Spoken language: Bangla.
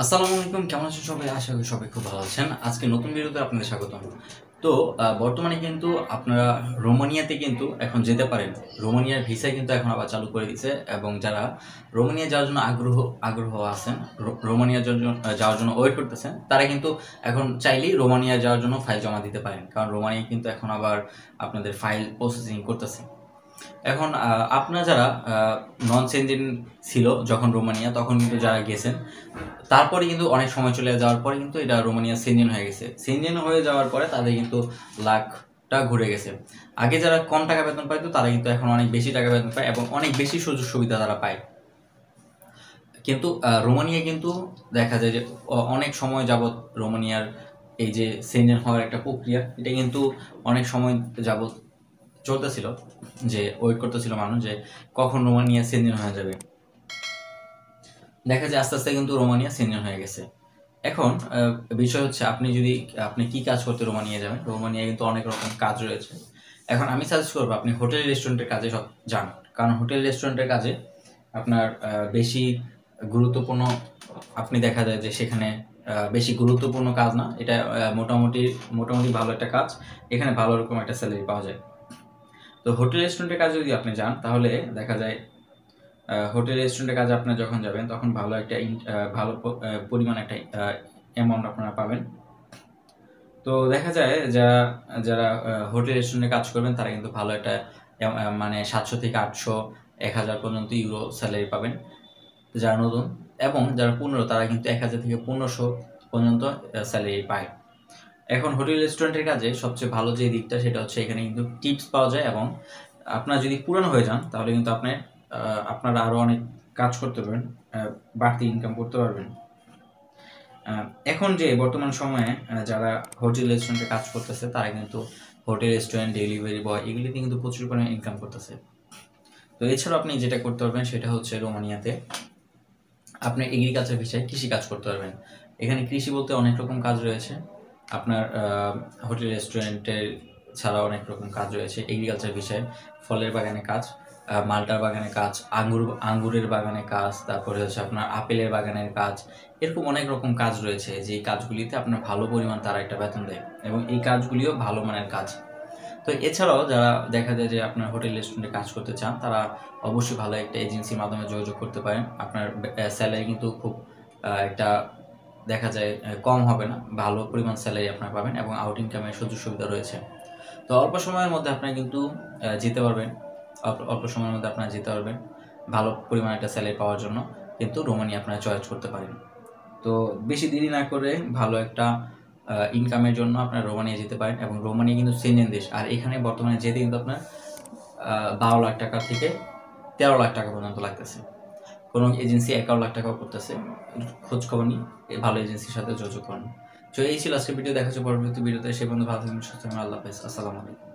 আসসালামু আলাইকুম, কেমন আছেন সবাই? আশা করি সবাই খুব ভালো আছেন। আজকে নতুন ভিডিওতে আপনাদের স্বাগতম। তো বর্তমানে কিন্তু আপনারা রোমানিয়াতে কিন্তু এখন যেতে পারেন। রোমানিয়ার ভিসা কিন্তু এখন আবার চালু করে দিয়েছে এবং যারা রোমানিয়া যাওয়ার জন্য আগ্রহ আছেন, রোমানিয়া যাওয়ার জন্য ওয়েট করতেছেন, তারা কিন্তু এখন চাইলেই রোমানিয়া যাওয়ার জন্য ফাইল জমা দিতে পারেন। কারণ রোমানিয়া কিন্তু এখন আবার আপনাদের ফাইল প্রসেসিং করতেছে। এখন আপনারা যারা নন সেনজেন ছিল যখন রোমানিয়া, তখন কিন্তু যারা গেছেন, তারপরে কিন্তু অনেক সময় চলে যাওয়ার পরে কিন্তু এটা রোমানিয়া সেনজেন হয়ে গেছে। সেনজেন হয়ে যাওয়ার পরে তাদের কিন্তু লাখটা ঘুরে গেছে। আগে যারা কম টাকা বেতন পাইতো তারা কিন্তু এখন অনেক বেশি টাকা বেতন পায় এবং অনেক বেশি সুযোগ সুবিধা তারা পায়। কিন্তু রোমানিয়া কিন্তু দেখা যায় যে অনেক সময় যাবৎ রোমানিয়ার এই যে সেনজেন হওয়ার একটা প্রক্রিয়া, এটা কিন্তু অনেক সময় যাবৎ চলতেছিল, যে ওয়েট করতেছিল মানুষ যে কখন রোমানিয়া সেনজেন হয়ে যাবে। দেখা যায় আস্তে আস্তে কিন্তু রোমানিয়া সেনজেন হয়ে গেছে। এখন বিষয় হচ্ছে আপনি কি কাজ করতে রোমানিয়া যাবেন। রোমানিয়া কিন্তু অনেক রকম কাজ রয়েছে। এখন আমি সাজেস্ট করবো আপনি হোটেল রেস্টুরেন্টের কাজে সব যান। কারণ হোটেল রেস্টুরেন্টের কাজে আপনার বেশি গুরুত্বপূর্ণ, আপনি দেখা যায় যে সেখানে বেশি গুরুত্বপূর্ণ কাজ না, এটা মোটামুটি ভালো একটা কাজ। এখানে ভালো রকম একটা স্যালারি পাওয়া যায়। তো হোটেল রেস্টুরেন্টের কাজে যদি আপনি যান, তাহলে দেখা যায় হোটেল রেস্টুরেন্টের কাজে আপনার যখন যাবেন তখন ভালো পরিমাণ একটা অ্যামাউন্ট আপনারা পাবেন। তো দেখা যায় যারা হোটেল রেস্টুরেন্টে কাজ করবেন তারা কিন্তু ভালো একটা মানে 700 থেকে 800 1000 পর্যন্ত ইউরো স্যালারি পাবেন যারা নতুন, এবং যারা 15 তারা কিন্তু 1000 থেকে 1500 পর্যন্ত স্যালারি পায়। এখন হোটেল রেস্টুরেন্টের কাজে সবচেয়ে ভালো যে দিকটা সেটা হচ্ছে এখানে কিন্তু টিপস পাওয়া যায়, এবং আপনারা যদি পুরানো হয়ে যান তাহলে কিন্তু আপনারা আরও অনেক কাজ করতে পারবেন, বাড়তি ইনকাম করতে পারবেন। এখন যে বর্তমান সময়ে যারা হোটেল রেস্টুরেন্টে কাজ করতেছে তারা কিন্তু হোটেল রেস্টুরেন্ট ডেলিভারি বয় এগুলিতে কিন্তু প্রচুর পরিমাণে ইনকাম করতেছে। তো এছাড়াও আপনি যেটা করতে পারবেন সেটা হচ্ছে রোমানিয়াতে আপনি এগ্রিকালচার বিষয়ে কৃষি কাজ করতে পারবেন। এখানে কৃষি বলতে অনেক রকম কাজ রয়েছে। আপনার হোটেল রেস্টুরেন্টের ছাড়া অনেক রকম কাজ রয়েছে এগ্রিকালচার বিষয়ে। ফলের বাগানে কাজ, মালটার বাগানে কাজ, আঙ্গুরের বাগানে কাজ, তারপরে হচ্ছে আপনার আপেলের বাগানের কাজ। এরকম অনেক রকম কাজ রয়েছে যে কাজগুলিতে আপনার ভালো পরিমাণ তারা একটা বেতন দেয়, এবং এই কাজগুলিও ভালো মানের কাজ। তো এছাড়াও যারা দেখা যায় যে আপনার হোটেল রেস্টুরেন্টে কাজ করতে চান তারা অবশ্যই ভালো একটা এজেন্সির মাধ্যমে যোগাযোগ করতে পারেন। আপনার স্যালারি কিন্তু খুব একটা দেখা যায় কম হবে না, ভালো পরিমাণ স্যালারি আপনারা পাবেন এবং আউট ইনকামের সুযোগ সুবিধা রয়েছে। তো অল্প সময়ের মধ্যে আপনারা কিন্তু যেতে পারবেন, অল্প সময়ের মধ্যে আপনারা যেতে পারবেন ভালো পরিমাণ একটা স্যালারি পাওয়ার জন্য কিন্তু রোমানিয়া আপনারা চয়েস করতে পারেন। তো বেশি দেরি না করে ভালো একটা ইনকামের জন্য আপনার রোমানিয়া যেতে পারেন, এবং রোমানিয়া কিন্তু সেনজেন দেশ, আর এখানে বর্তমানে যেতে কিন্তু আপনার 12 লাখ টাকা থেকে 13 লাখ টাকা পর্যন্ত লাগতেছে। কোনো এজেন্সি 11 লাখ টাকাও করতেছে। খোঁজ খবর নিই, ভালো এজেন্সির সাথে যোগাযোগ করুন। তো এই ছিল আজকে ভিডিও, দেখা হচ্ছে পরবর্তী ভিডিওতে। সে বন্ধু ভালো থাকবেন, সুস্থ থাকবেন। আল্লাহ হাফেজ, আসসালামু আলাইকুম।